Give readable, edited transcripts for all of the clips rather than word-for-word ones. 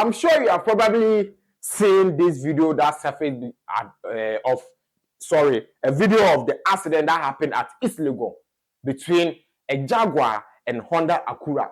I'm sure you have probably seen this video that surfaced a video of the accident that happened at East Legon between a Jaguar and Honda Acura.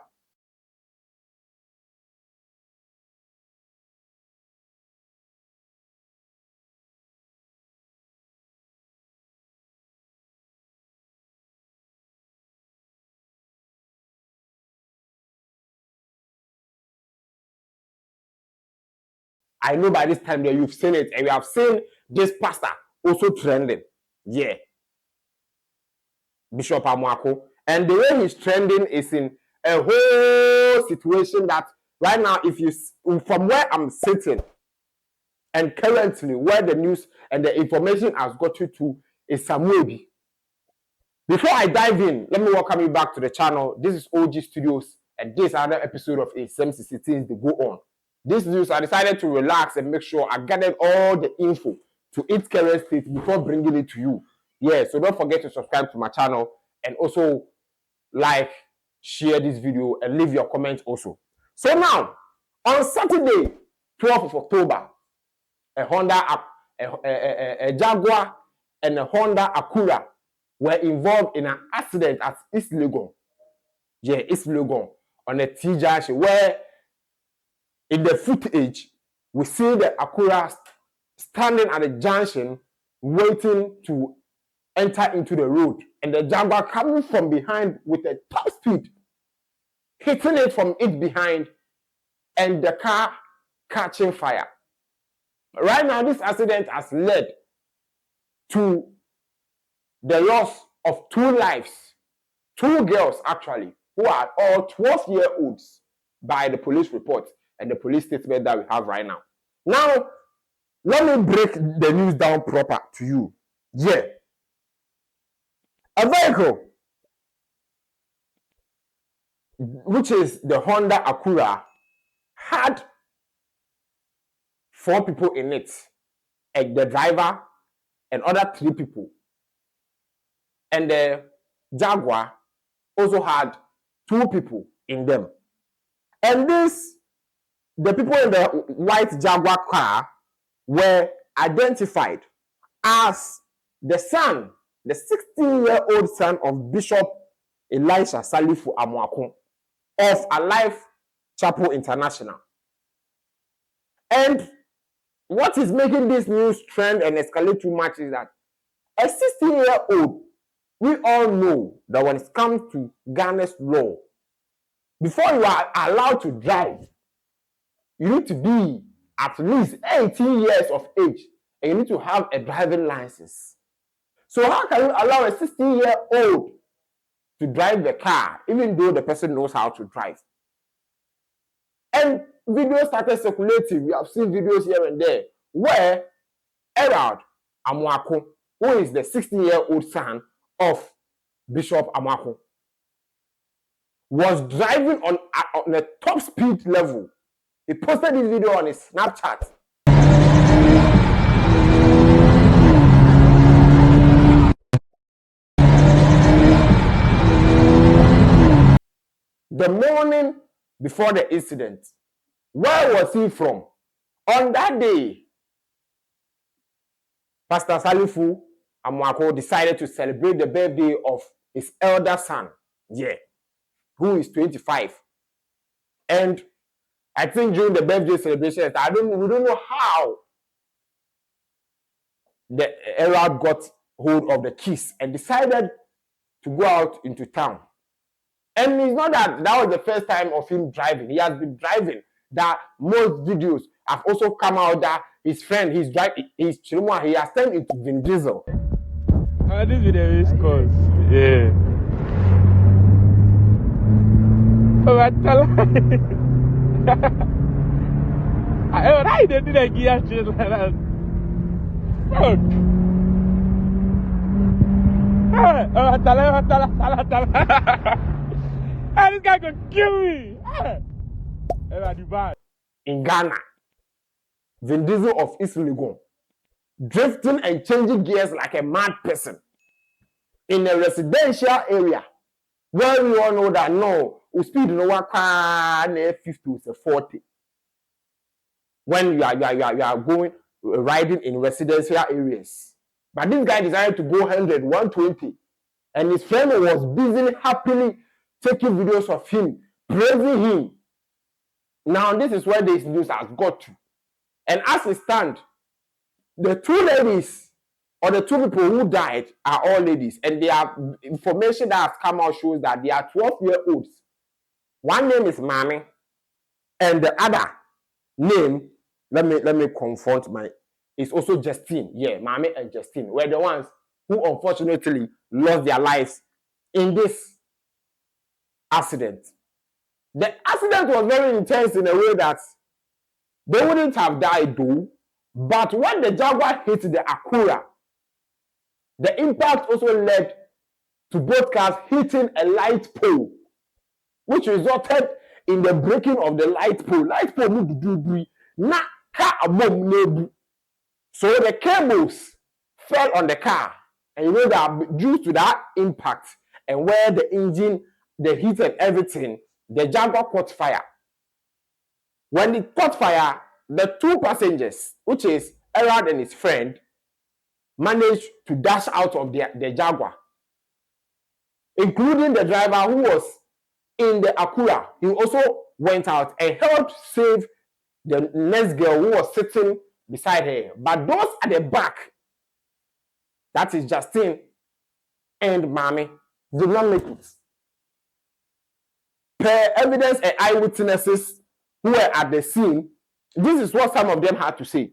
I know by this time that you've seen it, and we have seen this pastor also trending. Yeah. Bishop Amoako. And the way he's trending is in a whole situation that right now, if you, from where I'm sitting, and currently where the news and the information has got you to is Samuebi. Before I dive in, let me welcome you back to the channel. This is OG Studios, and this is another episode of ASMCC Things They Go On. This news, I decided to relax and make sure I gathered all the info to its current state before bringing it to you. Yeah, so don't forget to subscribe to my channel and also like, share this video, and leave your comments also. So now, on Saturday, 12th of October, a Jaguar and a Honda Acura were involved in an accident at East Legon. Yeah, East Legon on a T-junction where in the footage, we see the Acura standing at the junction waiting to enter into the road, and the Jaguar coming from behind with a top speed, hitting it from it behind, and the car catching fire. Right now, this accident has led to the loss of 2 lives, 2 girls actually, who are all 12-year-olds by the police report and the police statement that we have right now. Now, let me break the news down proper to you. Yeah. A vehicle, which is the Honda Acura, had 4 people in it, and the driver and other 3 people. And the Jaguar also had 2 people in them. And the people in the white Jaguar car were identified as the son, the 16-year-old son of Bishop Elisha Salifu Amoako of Alive Chapel International. And what is making this news trend and escalate too much is that a 16-year-old, we all know that when it comes to Ghana's law, before you are allowed to drive, you need to be at least 18 years of age, and you need to have a driving license. So how can you allow a 16-year-old to drive the car, even though the person knows how to drive? And videos started circulating. We have seen videos here and there where Salifu Amoako, who is the 16-year-old son of Bishop Amoako, was driving on a top speed level. He posted this video on his Snapchat. The morning before the incident, where was he from? On that day, Pastor Salifu Amoako decided to celebrate the birthday of his elder son, who is 25. And I think during the birthday celebration, we don't know how the Arab got hold of the keys and decided to go out into town. And it's not that was the first time of him driving. He has been driving. That most videos have also come out that his friend, he has turned into Vin Diesel. This video is cause, yeah. Oh, I tell I didn't do gear shit like that. Fuck. This guy gonna kill me. In Ghana, Vin Diesel of East Legon, drifting and changing gears like a mad person in a residential area where we all know that no, we speed no 50 to 40. when you are going riding in residential areas. But this guy decided to go 100, 120, and his friend was busy, happily taking videos of him, praising him. Now this is where this news has got to. And as it stands, the two ladies or the two people who died are all ladies, and their information that has come out shows that they are 12-year-olds. One name is Mami, and the other name, let me confront it's also Justine. Yeah, Mami and Justine were the ones who unfortunately lost their lives in this accident. The accident was very intense in a way that they wouldn't have died though, but when the Jaguar hit the Acura, the impact also led to both cars hitting a light pole, which resulted in the breaking of the light pole. Light pole na car above. So the cables fell on the car, and you know that due to that impact and where the engine, the heat and everything, the Jaguar caught fire. When it caught fire, the two passengers, which is Erad and his friend, managed to dash out of the Jaguar, including the driver who was in the Acura. He also went out and helped save the next girl who was sitting beside her. But those at the back, that is Justine and Mami, did not make it. Per evidence and eyewitnesses who were at the scene, this is what some of them had to say.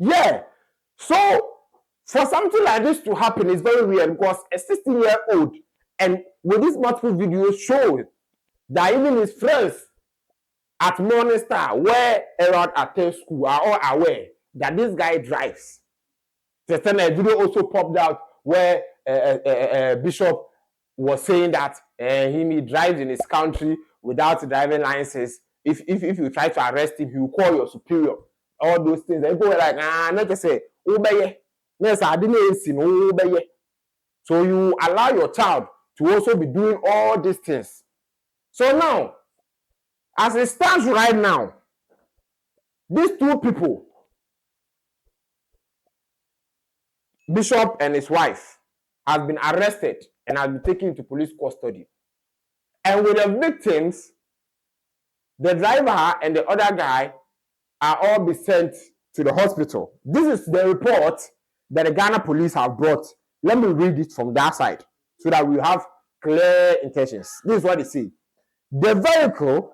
Yeah, so for something like this to happen is very weird because a 16-year-old, and with these multiple videos show that even his friends at Morning Star, where around at school, are all aware that this guy drives. The video also popped out where Bishop was saying that he drives in his country without a driving license. If you try to arrest him, he will call your superior. All those things. And people were like, not to say, obey. So you allow your child to also be doing all these things. So now, as it stands right now, these two people, Bishop and his wife, have been arrested and have been taken into police custody. And with the victims, the driver and the other guy are all be sent to the hospital. This is the report that the Ghana police have brought. Let me read it from that side so that we have clear intentions. This is what they say. The vehicle,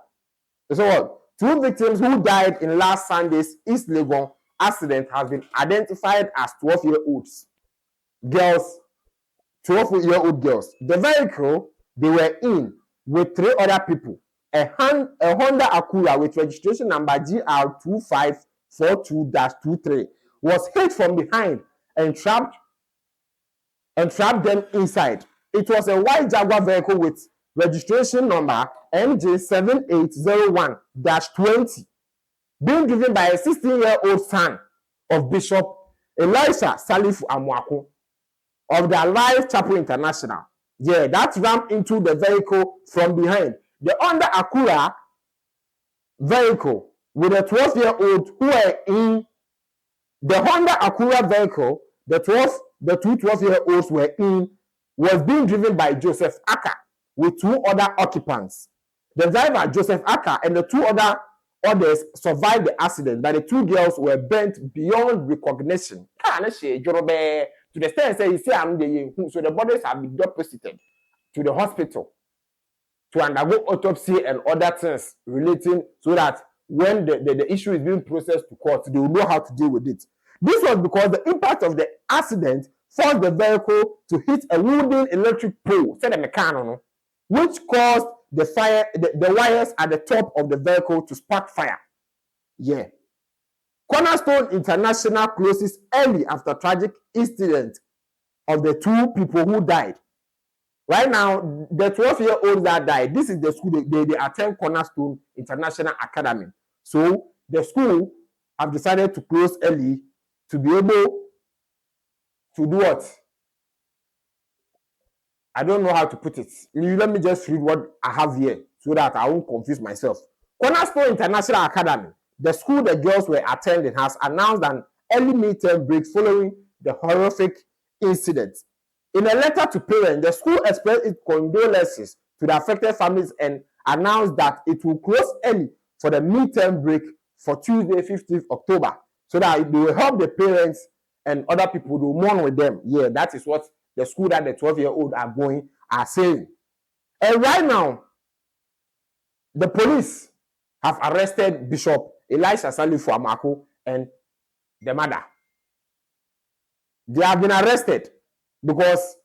so what? Two victims who died in last Sunday's East Legon accident have been identified as 12-year-olds. Girls, 12-year-old girls. The vehicle they were in with three other people. A Honda Acura with registration number GR2542-23 was hit from behind and trapped them inside. It was a white Jaguar vehicle with registration number MJ7801-20, being driven by a 16-year-old son of Bishop Elisha Salifu Amoako of the Alive Chapel International. Yeah, that rammed into the vehicle from behind. The Honda Acura vehicle with a 12-year-old who were in the Honda Acura vehicle, the two 12-year-olds were in, was being driven by Joseph Aka with two other occupants. The driver, Joseph Aka, and the two others survived the accident, but the two girls were burnt beyond recognition. To the extent say, so the bodies have been deposited to the hospital to undergo autopsy and other things relating, so that when the issue is being processed to court, they will know how to deal with it. This was because the impact of the accident forced the vehicle to hit a wooden electric pole, which caused the fire, the wires at the top of the vehicle to spark fire. Yeah. Cornerstone International closes early after tragic incident of the two people who died. Right now, the 12-year-olds that died, this is the school they attend Cornerstone International Academy. So the school have decided to close early to be able to do what? I don't know how to put it. Let me just read what I have here so that I won't confuse myself. Cornerstone International Academy, the school the girls were attending, has announced an early midterm break following the horrific incident. In a letter to parents, the school expressed its condolences to the affected families and announced that it will close early for the midterm break for Tuesday, 15th October, so that they will help the parents and other people to mourn with them. Yeah, that is what the school that the 12-year-old are going are saying. And right now, the police have arrested Bishop Elisha Salifu Amoako and the mother. They have been arrested because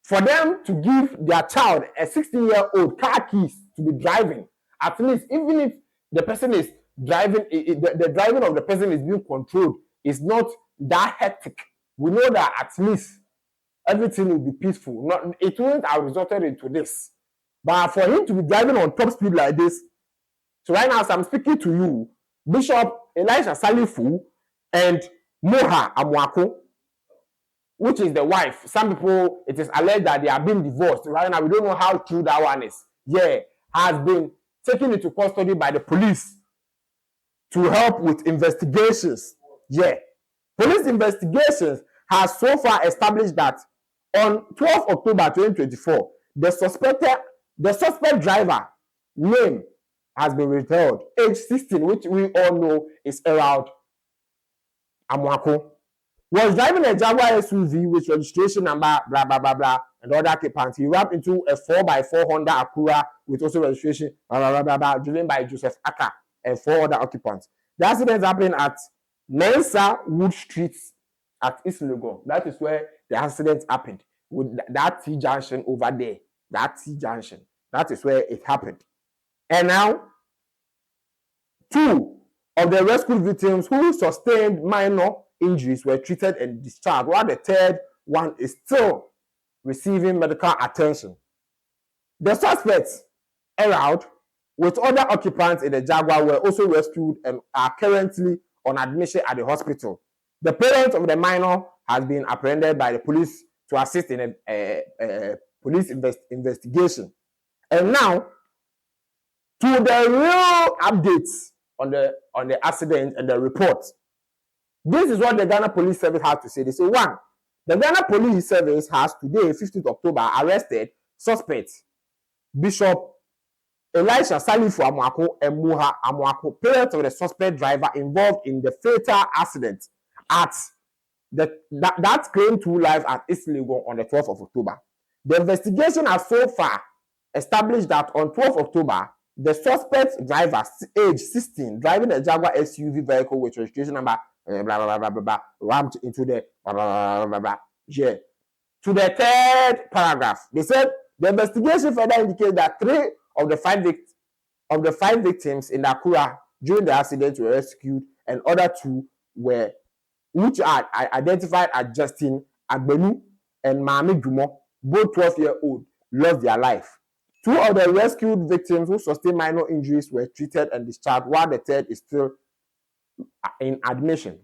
for them to give their child a 16-year-old car keys to be driving, at least even if the person is driving, the driving of the person is being controlled, is not that hectic. We know that at least everything will be peaceful. Not, it wouldn't have resulted into this. But for him to be driving on top speed like this, so right now as I'm speaking to you, Bishop Elisha Salifu and Moha Amoako, which is the wife. Some people, it is alleged that they are being divorced. Right now, we don't know how true that one is. Yeah, has been taken into custody by the police to help with investigations. Yeah. Police investigations has so far established that on 12 October 2024, the suspect driver name has been withheld. Age 16, which we all know is around Amoako, was driving a Jaguar SUV with registration number blah blah blah blah and other occupants. He rammed into a 4x4 Honda Acura with also registration blah blah blah blah, driven by Joseph Aka and 4 other occupants. The accident happened at Mensa Wood Street at East Legon. That is where the accident happened, with that T junction over there. That T junction. That is where it happened. And now, 2 of the rescue victims who sustained minor injuries were treated and discharged, while the 3rd one is still receiving medical attention. The suspects around with other occupants in the Jaguar were also rescued and are currently on admission at the hospital. The parents of the minor has been apprehended by the police to assist in a police investigation. And now, to the real updates on the accident and the report. This is what the Ghana Police Service has to say. They say, 1, the Ghana Police Service has today, 15th October, arrested suspects Bishop Elisha Salifu Amoako and Moha Amoako, parents of the suspect driver involved in the fatal accident at that claimed 2 lives at East Legon on the 12th of October. The investigation has so far established that on 12th October, the suspect driver, age 16, driving a Jaguar SUV vehicle with registration number blah blah blah blah blah, rammed into the blah blah blah blah. Yeah. To the 3rd paragraph, they said the investigation further indicates that 3 of the 5 victims in the Acura during the accident were rescued, and other 2 were, which are identified as Justin Agbenu and Mami Dumo, both 12-year-old, lost their life. 2 of the rescued victims who sustained minor injuries were treated and discharged, while the 3rd is still on admission,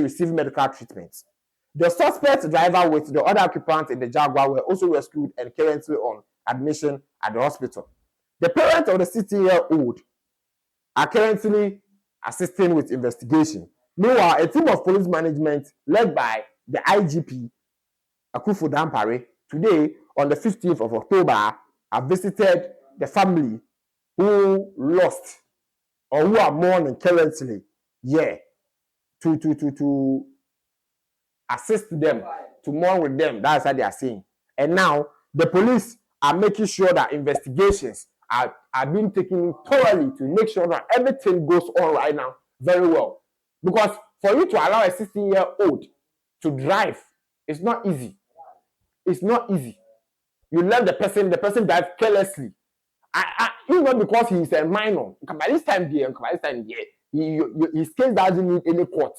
receiving medical treatment. The suspect driver with the other occupants in the Jaguar were also rescued and currently on admission at the hospital. The parents of the 16-year-old are currently assisting with investigation. Meanwhile, a team of police management led by the IGP, Akufo Dampare, today on the 15th of October, have visited the family who lost or who are mourning currently. Yeah, to assist them, to mourn with them. That's what they are saying. And now the police are making sure that investigations are being taken thoroughly to make sure that everything goes on right now very well. Because for you to allow a 16-year-old to drive, it's not easy. It's not easy. You let the person drive carelessly. Even because he is a minor. By this time, his case doesn't need any court.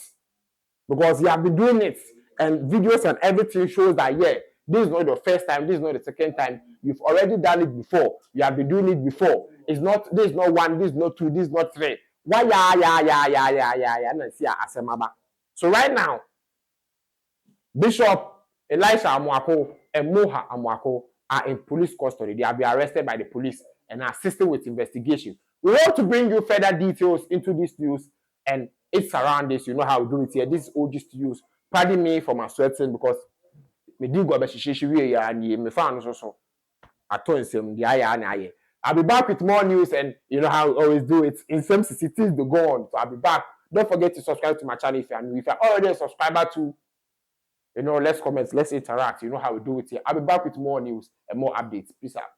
Because he has been doing it. And videos and everything shows that, yeah, this is not the first time, this is not the second time. You've already done it before. You have been doing it before. This is not 1, this is not 2, this is not 3. Why, yeah. So right now, Bishop Elisha Amoako and Moha Amoako are in police custody. They have been arrested by the police and are assisting with investigation. We want to bring you further details into this news and its surroundings. You know how we do it here. This is OG Studios. Pardon me for my sweating because me did go and me found so. I told him the aya. I'll be back with more news and you know how we always do it. In some cities, the go on. So I'll be back. Don't forget to subscribe to my channel if you're already a subscriber to. You know, let's comment, let's interact. You know how we do it here. I'll be back with more news and more updates. Peace out.